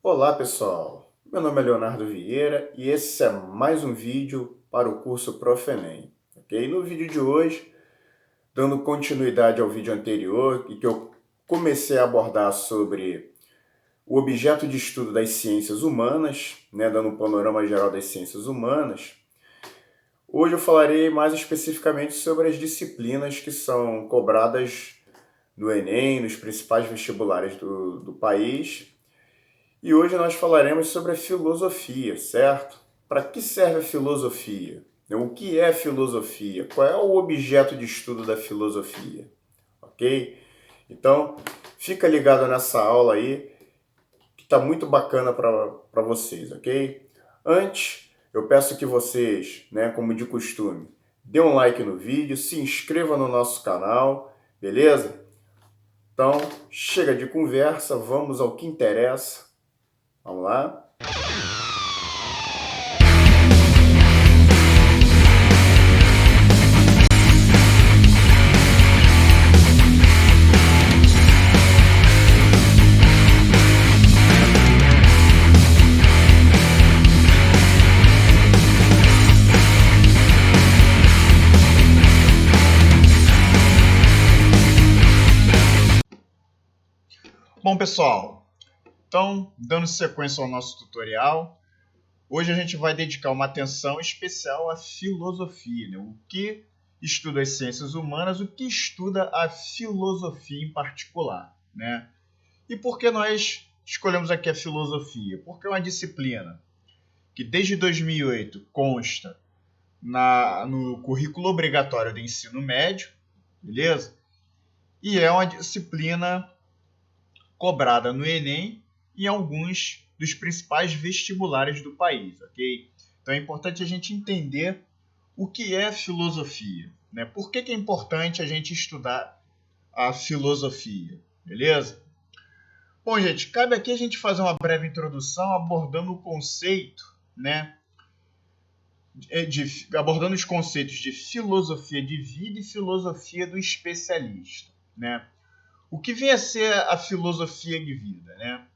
Olá pessoal, meu nome é Leonardo Vieira e esse é mais um vídeo para o curso Prof. Enem. Ok? No vídeo de hoje, dando continuidade ao vídeo anterior e que eu comecei a abordar sobre o objeto de estudo das ciências humanas, dando um panorama geral das ciências humanas, hoje eu falarei mais especificamente sobre as disciplinas que são cobradas no Enem, nos principais vestibulares do país. E hoje nós falaremos sobre a filosofia, certo? Para que serve a filosofia? O que é filosofia? Qual é o objeto de estudo da filosofia? Ok? Então, fica ligado nessa aula aí, que está muito bacana para vocês, ok? Antes, eu peço que vocês, como de costume, dê um like no vídeo, se inscreva no nosso canal, beleza? Então, chega de conversa, vamos ao que interessa. Vamos lá? Bom, pessoal, então, dando sequência ao nosso tutorial, hoje a gente vai dedicar uma atenção especial à filosofia, né? O que estuda as ciências humanas, o que estuda a filosofia em particular, né? E por que nós escolhemos aqui a filosofia? Porque é uma disciplina que desde 2008 consta no currículo obrigatório do ensino médio, beleza? E é uma disciplina cobrada no Enem e em alguns dos principais vestibulares do país, ok? Então é importante a gente entender o que é filosofia, né? Por que é importante a gente estudar a filosofia, beleza? Bom, gente, cabe aqui a gente fazer uma breve introdução abordando o conceito, né? Abordando os conceitos de filosofia de vida e filosofia do especialista, né? O que vem a ser a filosofia de vida, né?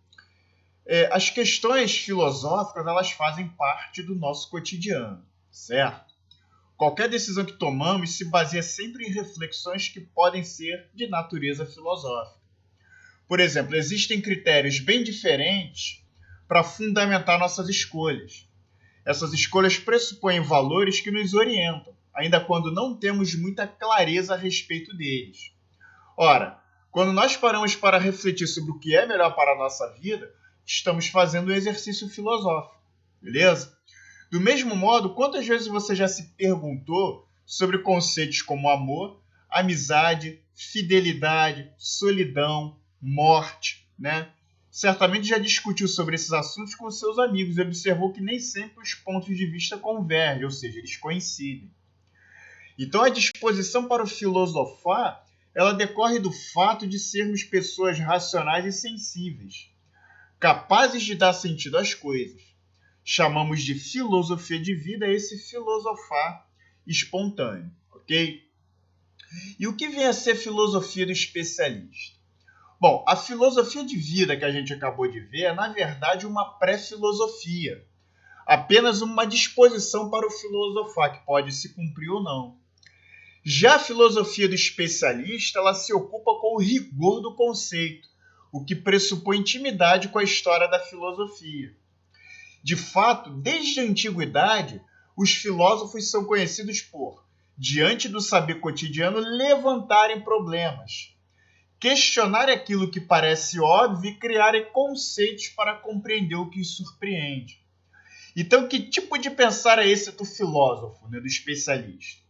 As questões filosóficas, elas fazem parte do nosso cotidiano, certo? Qualquer decisão que tomamos se baseia sempre em reflexões que podem ser de natureza filosófica. Por exemplo, existem critérios bem diferentes para fundamentar nossas escolhas. Essas escolhas pressupõem valores que nos orientam, ainda quando não temos muita clareza a respeito deles. Ora, quando nós paramos para refletir sobre o que é melhor para a nossa vida, estamos fazendo um exercício filosófico, beleza? Do mesmo modo, quantas vezes você já se perguntou sobre conceitos como amor, amizade, fidelidade, solidão, morte, né? Certamente já discutiu sobre esses assuntos com seus amigos e observou que nem sempre os pontos de vista convergem, ou seja, eles coincidem. Então, a disposição para o filosofar, ela decorre do fato de sermos pessoas racionais e sensíveis, capazes de dar sentido às coisas. Chamamos de filosofia de vida esse filosofar espontâneo, ok? E o que vem a ser filosofia do especialista? Bom, a filosofia de vida que a gente acabou de ver é, na verdade, uma pré-filosofia. Apenas uma disposição para o filosofar, que pode se cumprir ou não. Já a filosofia do especialista, ela se ocupa com o rigor do conceito, o que pressupõe intimidade com a história da filosofia. De fato, desde a antiguidade, os filósofos são conhecidos por, diante do saber cotidiano, levantarem problemas, questionar aquilo que parece óbvio e criarem conceitos para compreender o que os surpreende. Então, que tipo de pensar é esse do filósofo, do especialista?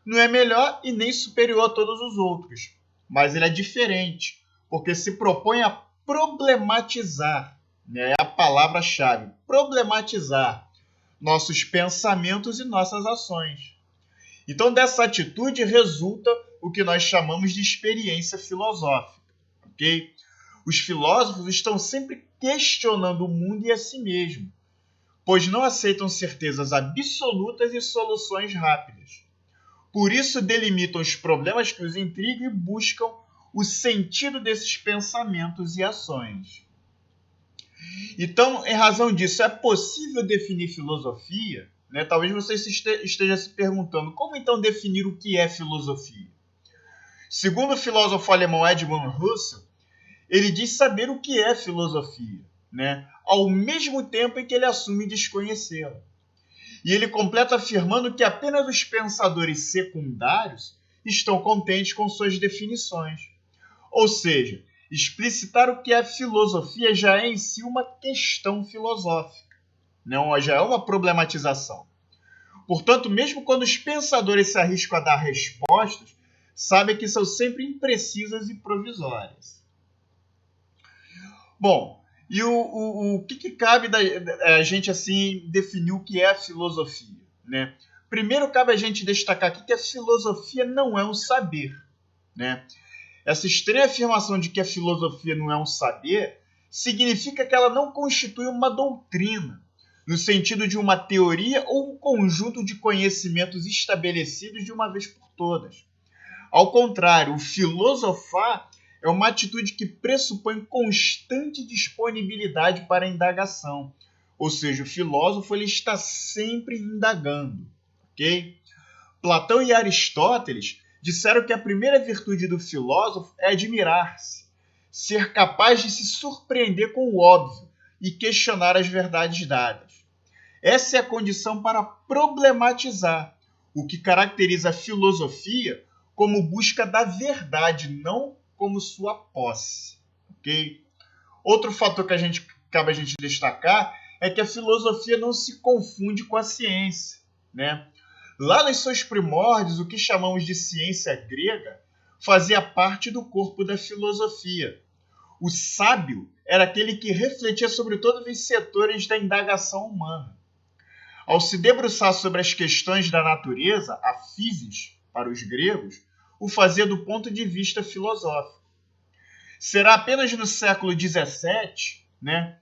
Não é melhor e nem superior a todos os outros, mas ele é diferente, porque se propõe a problematizar, é a palavra-chave, problematizar nossos pensamentos e nossas ações. Então, dessa atitude resulta o que nós chamamos de experiência filosófica, ok? Os filósofos estão sempre questionando o mundo e a si mesmo, pois não aceitam certezas absolutas e soluções rápidas. Por isso, delimitam os problemas que os intrigam e buscam o sentido desses pensamentos e ações. Então, em razão disso, é possível definir filosofia? Né? Talvez você esteja se perguntando, como então definir o que é filosofia? Segundo o filósofo alemão Edmund Husserl, ele diz saber o que é filosofia, né? Ao mesmo tempo em que ele assume desconhecê-la. E ele completa afirmando que apenas os pensadores secundários estão contentes com suas definições. Ou seja, explicitar o que é filosofia já é em si uma questão filosófica, não, já é uma problematização. Portanto, mesmo quando os pensadores se arriscam a dar respostas, sabem que são sempre imprecisas e provisórias. Bom, e o que cabe a gente assim definir o que é a filosofia, né? Primeiro cabe a gente destacar aqui que a filosofia não é um saber, né? Essa estranha afirmação de que a filosofia não é um saber significa que ela não constitui uma doutrina, no sentido de uma teoria ou um conjunto de conhecimentos estabelecidos de uma vez por todas. Ao contrário, o filosofar é uma atitude que pressupõe constante disponibilidade para a indagação. Ou seja, o filósofo ele está sempre indagando. Okay? Platão e Aristóteles disseram que a primeira virtude do filósofo é admirar-se, ser capaz de se surpreender com o óbvio e questionar as verdades dadas. Essa é a condição para problematizar, o que caracteriza a filosofia como busca da verdade, não como sua posse. Okay? Outro fator que cabe a gente destacar é que a filosofia não se confunde com a ciência, né? Lá nos seus primórdios, o que chamamos de ciência grega fazia parte do corpo da filosofia. O sábio era aquele que refletia sobre todos os setores da indagação humana. Ao se debruçar sobre as questões da natureza, a physis, para os gregos, o fazia do ponto de vista filosófico. Será apenas no século XVII, né,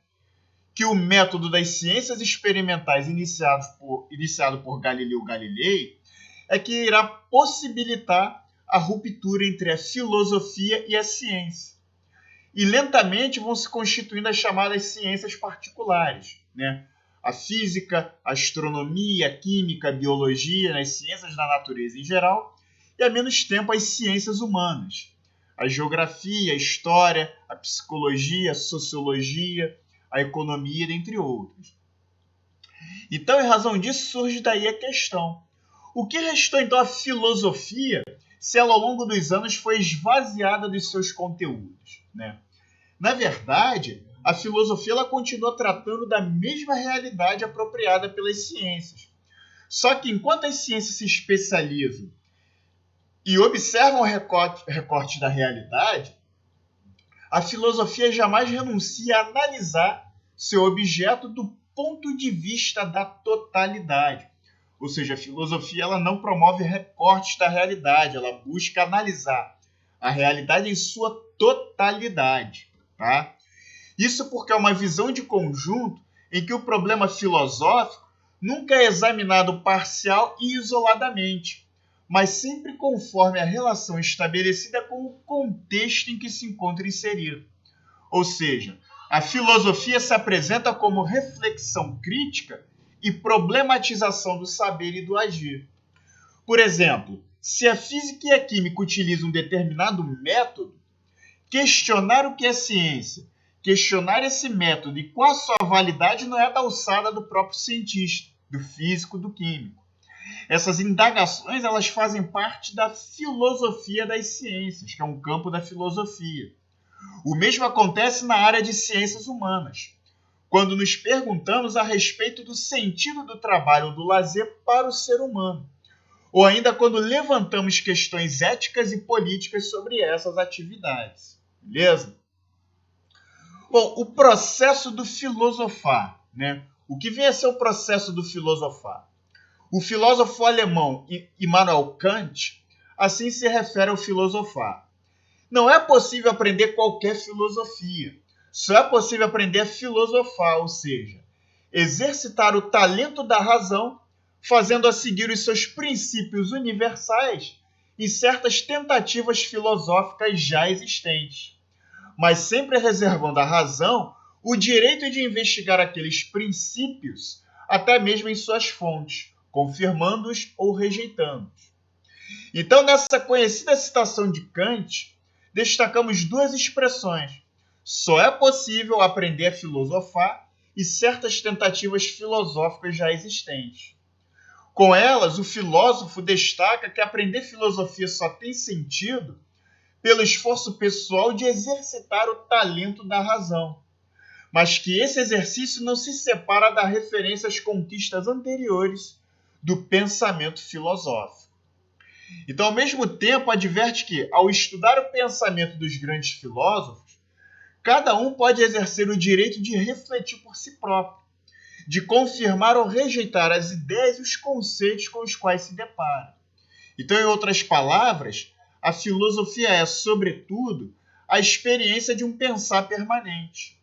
que o método das ciências experimentais iniciado por Galileu Galilei é que irá possibilitar a ruptura entre a filosofia e a ciência. E lentamente vão se constituindo as chamadas ciências particulares, né? A física, a astronomia, a química, a biologia, as ciências da natureza em geral, e há menos tempo as ciências humanas, a geografia, a história, a psicologia, a sociologia, a economia, dentre outros. Então, em razão disso, surge daí a questão. O que restou, então, à filosofia se ela, ao longo dos anos, foi esvaziada dos seus conteúdos, né? Na verdade, a filosofia ela continua tratando da mesma realidade apropriada pelas ciências. Só que, enquanto as ciências se especializam e observam recortes da realidade, a filosofia jamais renuncia a analisar seu objeto do ponto de vista da totalidade. Ou seja, a filosofia ela não promove recortes da realidade, ela busca analisar a realidade em sua totalidade. Tá? Isso porque é uma visão de conjunto em que o problema filosófico nunca é examinado parcial e isoladamente, mas sempre conforme a relação estabelecida com o contexto em que se encontra inserido. Ou seja, a filosofia se apresenta como reflexão crítica e problematização do saber e do agir. Por exemplo, se a física e a química utilizam um determinado método, questionar o que é ciência, questionar esse método e qual a sua validade não é da alçada do próprio cientista, do físico, do químico. Essas indagações elas fazem parte da filosofia das ciências, que é um campo da filosofia. O mesmo acontece na área de ciências humanas, quando nos perguntamos a respeito do sentido do trabalho ou do lazer para o ser humano, ou ainda quando levantamos questões éticas e políticas sobre essas atividades. Beleza? Bom, o processo do filosofar, né? O que vem a ser o processo do filosofar? O filósofo alemão Immanuel Kant assim se refere ao filosofar. Não é possível aprender qualquer filosofia. Só é possível aprender a filosofar, ou seja, exercitar o talento da razão, fazendo-a seguir os seus princípios universais e certas tentativas filosóficas já existentes, mas sempre reservando à razão o direito de investigar aqueles princípios até mesmo em suas fontes, confirmando-os ou rejeitando-os. Então, nessa conhecida citação de Kant, destacamos duas expressões. Só é possível aprender a filosofar e certas tentativas filosóficas já existentes. Com elas, o filósofo destaca que aprender filosofia só tem sentido pelo esforço pessoal de exercitar o talento da razão, mas que esse exercício não se separa da referência às conquistas anteriores do pensamento filosófico. Então, ao mesmo tempo, adverte que, ao estudar o pensamento dos grandes filósofos, cada um pode exercer o direito de refletir por si próprio, de confirmar ou rejeitar as ideias e os conceitos com os quais se depara. Então, em outras palavras, a filosofia é, sobretudo, a experiência de um pensar permanente.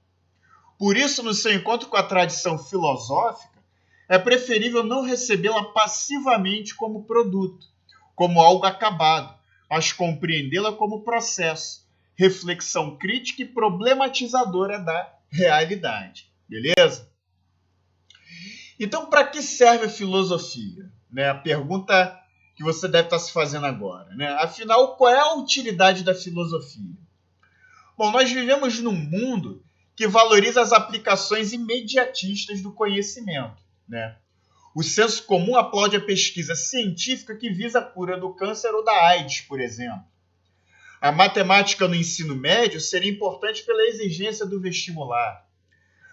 Por isso, no seu encontro com a tradição filosófica, é preferível não recebê-la passivamente como produto, como algo acabado, mas compreendê-la como processo, reflexão crítica e problematizadora da realidade. Beleza? Então, para que serve a filosofia? A pergunta que você deve estar se fazendo agora. Afinal, qual é a utilidade da filosofia? Bom, nós vivemos num mundo que valoriza as aplicações imediatistas do conhecimento. O senso comum aplaude a pesquisa científica que visa a cura do câncer ou da AIDS, por exemplo. A matemática no ensino médio seria importante pela exigência do vestibular.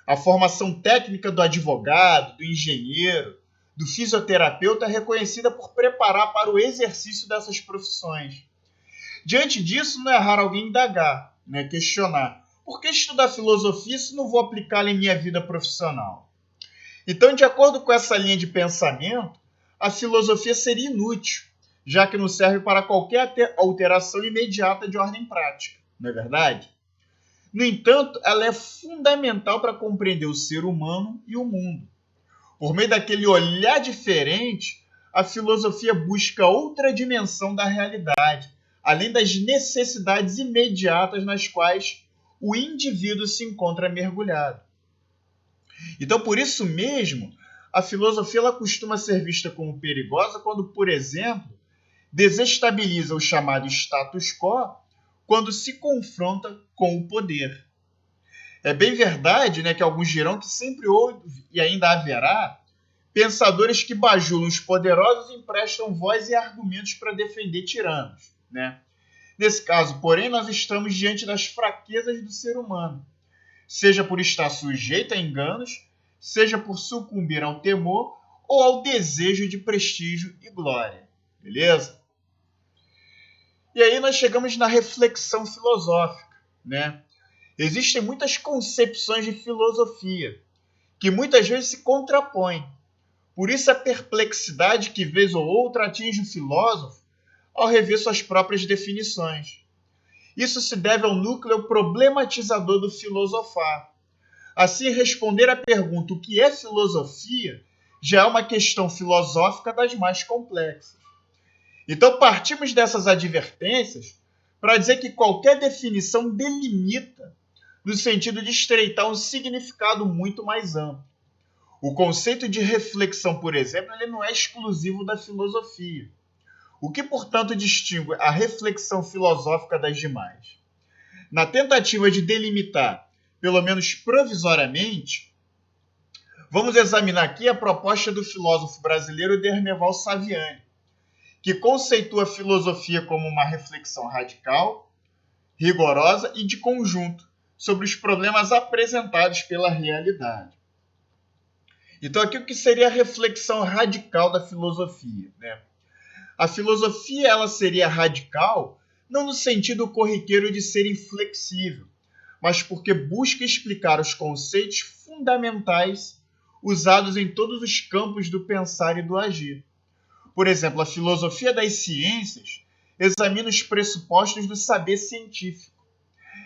A formação técnica do advogado, do engenheiro, do fisioterapeuta é reconhecida por preparar para o exercício dessas profissões. Diante disso, não é raro alguém indagar, questionar. Por que estudar filosofia se não vou aplicá-la em minha vida profissional? Então, de acordo com essa linha de pensamento, a filosofia seria inútil, já que não serve para qualquer alteração imediata de ordem prática, não é verdade? No entanto, ela é fundamental para compreender o ser humano e o mundo. Por meio daquele olhar diferente, a filosofia busca outra dimensão da realidade, além das necessidades imediatas nas quais o indivíduo se encontra mergulhado. Então, por isso mesmo, a filosofia ela costuma ser vista como perigosa quando, por exemplo, desestabiliza o chamado status quo quando se confronta com o poder. É bem verdade que alguns dirão que sempre houve e ainda haverá pensadores que bajulam os poderosos e emprestam voz e argumentos para defender tiranos. Nesse caso, porém, nós estamos diante das fraquezas do ser humano, seja por estar sujeito a enganos, seja por sucumbir ao temor ou ao desejo de prestígio e glória. Beleza? E aí nós chegamos na reflexão filosófica. Existem muitas concepções de filosofia que muitas vezes se contrapõem. Por isso a perplexidade que vez ou outra atinge o filósofo ao rever suas próprias definições. Isso se deve ao núcleo problematizador do filosofar. Assim, responder à pergunta o que é filosofia já é uma questão filosófica das mais complexas. Então, partimos dessas advertências para dizer que qualquer definição delimita no sentido de estreitar um significado muito mais amplo. O conceito de reflexão, por exemplo, ele não é exclusivo da filosofia. O que, portanto, distingue a reflexão filosófica das demais? Na tentativa de delimitar, pelo menos provisoriamente, vamos examinar aqui a proposta do filósofo brasileiro Dermeval Saviani, que conceitua a filosofia como uma reflexão radical, rigorosa e de conjunto sobre os problemas apresentados pela realidade. Então, aqui o que seria a reflexão radical da filosofia? A filosofia ela seria radical não no sentido corriqueiro de ser inflexível, mas porque busca explicar os conceitos fundamentais usados em todos os campos do pensar e do agir. Por exemplo, a filosofia das ciências examina os pressupostos do saber científico.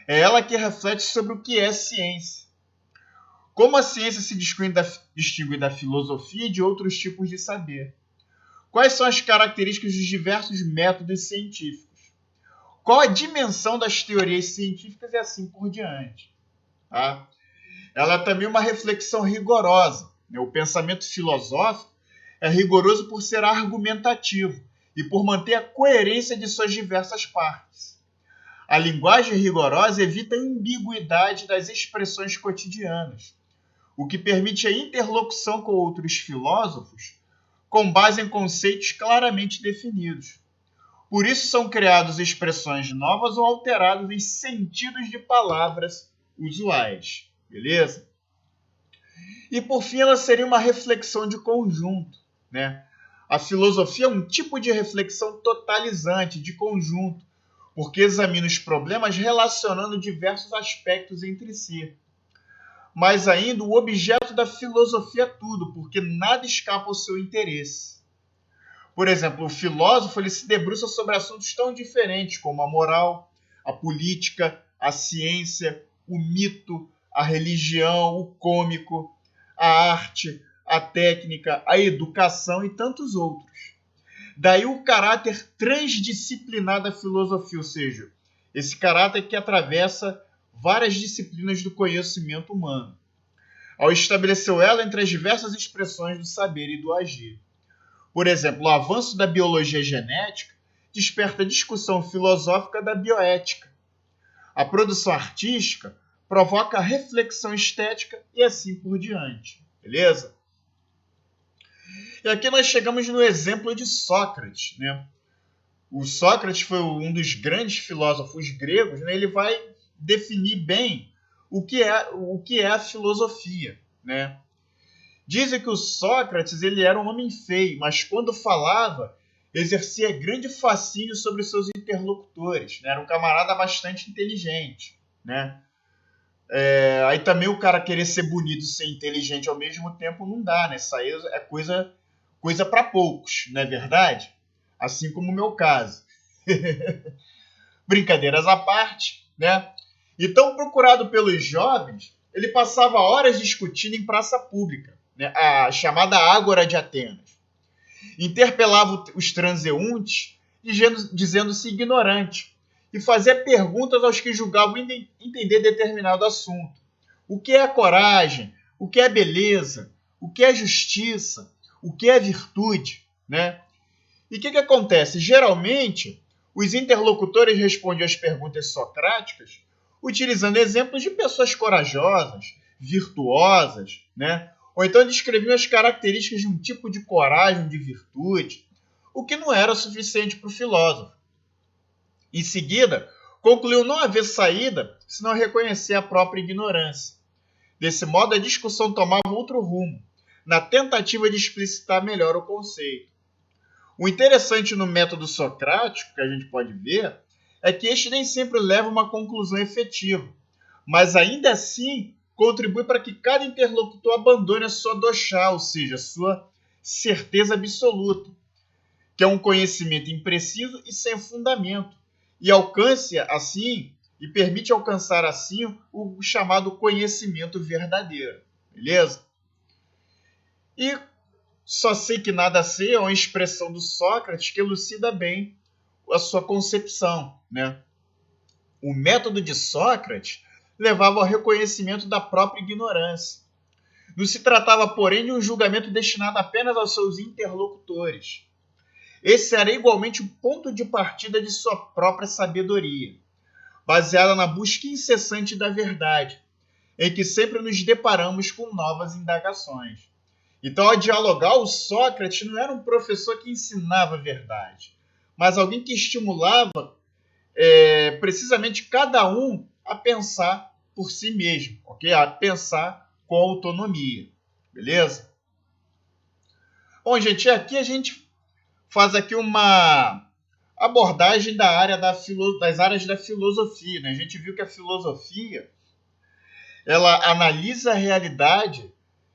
É ela que reflete sobre o que é ciência. Como a ciência se distingue da filosofia e de outros tipos de saber? Quais são as características dos diversos métodos científicos? Qual a dimensão das teorias científicas e assim por diante? ela é também uma reflexão rigorosa, né? O pensamento filosófico é rigoroso por ser argumentativo e por manter a coerência de suas diversas partes. A linguagem rigorosa evita a ambiguidade das expressões cotidianas, o que permite a interlocução com outros filósofos com base em conceitos claramente definidos. Por isso são criadas expressões novas ou alterados os sentidos de palavras usuais. Beleza? E por fim, ela seria uma reflexão de conjunto, né? A filosofia é um tipo de reflexão totalizante, de conjunto, porque examina os problemas relacionando diversos aspectos entre si. Mas ainda o objeto da filosofia é tudo, porque nada escapa ao seu interesse. Por exemplo, o filósofo ele se debruça sobre assuntos tão diferentes como a moral, a política, a ciência, o mito, a religião, o cômico, a arte, a técnica, a educação e tantos outros. Daí o caráter transdisciplinar da filosofia, ou seja, esse caráter que atravessa várias disciplinas do conhecimento humano, ao estabelecer ela entre as diversas expressões do saber e do agir. Por exemplo, o avanço da biologia genética desperta a discussão filosófica da bioética. A produção artística provoca a reflexão estética e assim por diante. Beleza? E aqui nós chegamos no exemplo de Sócrates, né? O Sócrates foi um dos grandes filósofos gregos, né? Ele vai definir bem o que é a filosofia, né? Dizem que o Sócrates ele era um homem feio, mas quando falava, exercia grande fascínio sobre os seus interlocutores, né? Era um camarada bastante inteligente, né? Aí também o cara querer ser bonito e ser inteligente ao mesmo tempo não dá, né? Isso aí é coisa para poucos, não é verdade? Assim como o meu caso. Brincadeiras à parte, né? Então, procurado pelos jovens, ele passava horas discutindo em praça pública, né? A chamada Ágora de Atenas. Interpelava os transeuntes, dizendo-se ignorante, e fazia perguntas aos que julgavam entender determinado assunto. O que é a coragem? O que é beleza? O que é justiça? O que é virtude? Né? E o que acontece? Geralmente, os interlocutores respondiam às perguntas socráticas utilizando exemplos de pessoas corajosas, virtuosas, né? Ou então descreviam as características de um tipo de coragem, de virtude, o que não era suficiente para o filósofo. Em seguida, concluiu não haver saída senão reconhecer a própria ignorância. Desse modo, a discussão tomava outro rumo, na tentativa de explicitar melhor o conceito. O interessante no método socrático, que a gente pode ver, é que este nem sempre leva a uma conclusão efetiva, mas ainda assim contribui para que cada interlocutor abandone a sua doxá, ou seja, a sua certeza absoluta, que é um conhecimento impreciso e sem fundamento, e alcance assim, e permite alcançar assim o chamado conhecimento verdadeiro. Beleza? E só sei que nada sei é uma expressão do Sócrates que elucida bem a sua concepção, né? O método de Sócrates levava ao reconhecimento da própria ignorância. Não se tratava, porém, de um julgamento destinado apenas aos seus interlocutores. Esse era igualmente o ponto de partida de sua própria sabedoria, baseada na busca incessante da verdade, em que sempre nos deparamos com novas indagações. Então, ao dialogar, o Sócrates não era um professor que ensinava a verdade, mas alguém que estimulava precisamente cada um a pensar por si mesmo, ok? A pensar com autonomia, beleza? Bom, gente, aqui a gente faz aqui uma abordagem das áreas da filosofia, né? A gente viu que a filosofia ela analisa a realidade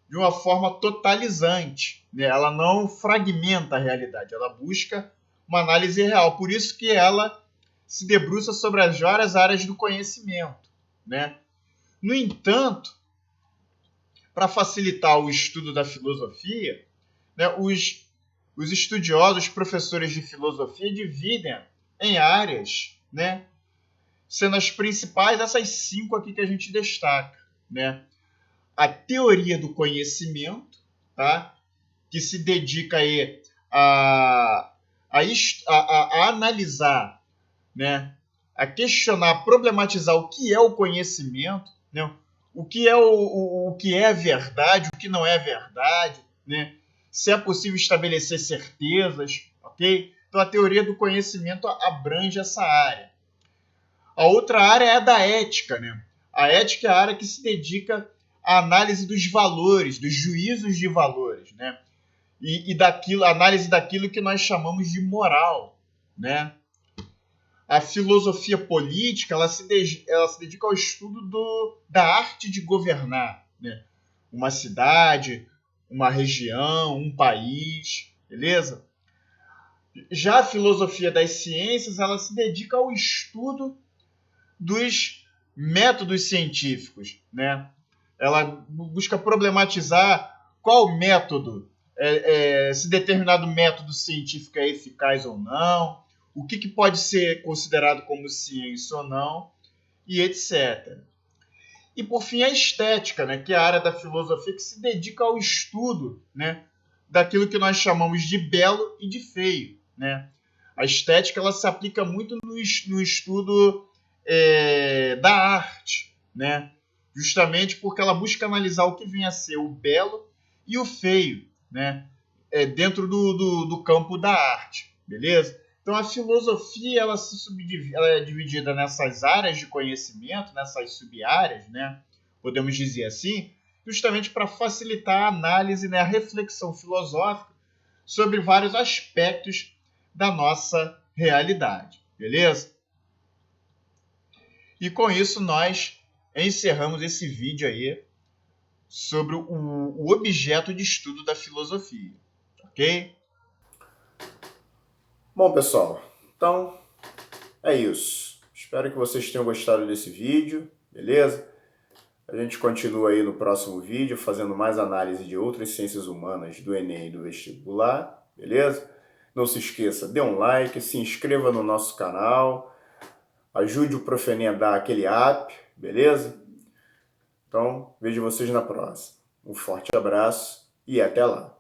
de uma forma totalizante, né? Ela não fragmenta a realidade, ela busca uma análise real. Por isso que ela se debruça sobre as várias áreas do conhecimento, né? No entanto, para facilitar o estudo da filosofia, né, os estudiosos, professores de filosofia dividem em áreas, né, sendo as principais essas 5 aqui que a gente destaca, né? a teoria do conhecimento, tá? Que se dedica aí a analisar, né? A questionar, a problematizar o que é o conhecimento, né? O que é o que é verdade, o que não é verdade, né? Se é possível estabelecer certezas, ok? Então a teoria do conhecimento abrange essa área. A outra área é a da ética, né? A ética é a área que se dedica à análise dos valores, dos juízos de valores, né? E daquilo, análise daquilo que nós chamamos de moral, né? A filosofia política ela se dedica ao estudo da arte de governar, né? Uma cidade, uma região, um país, beleza? Já a filosofia das ciências ela se dedica ao estudo dos métodos científicos, né? Ela busca problematizar qual método, se determinado método científico é eficaz ou não, o que pode ser considerado como ciência ou não, e etc. E, por fim, a estética, né, que é a área da filosofia que se dedica ao estudo, né, daquilo que nós chamamos de belo e de feio, né? A estética ela se aplica muito no estudo da arte, né? Justamente porque ela busca analisar o que vem a ser o belo e o feio, né? Dentro do campo da arte, beleza? Então a filosofia ela é dividida nessas áreas de conhecimento, nessas sub-áreas, né? Podemos dizer assim, justamente para facilitar a análise, né? A reflexão filosófica sobre vários aspectos da nossa realidade, beleza? E com isso nós encerramos esse vídeo aí sobre o objeto de estudo da filosofia, ok? Bom, pessoal, então é isso. Espero que vocês tenham gostado desse vídeo, beleza? A gente continua aí no próximo vídeo fazendo mais análise de outras ciências humanas do Enem e do vestibular, beleza? Não se esqueça, dê um like, se inscreva no nosso canal, ajude o Prof. Enem a dar aquele up, beleza? Então, vejo vocês na próxima. Um forte abraço e até lá!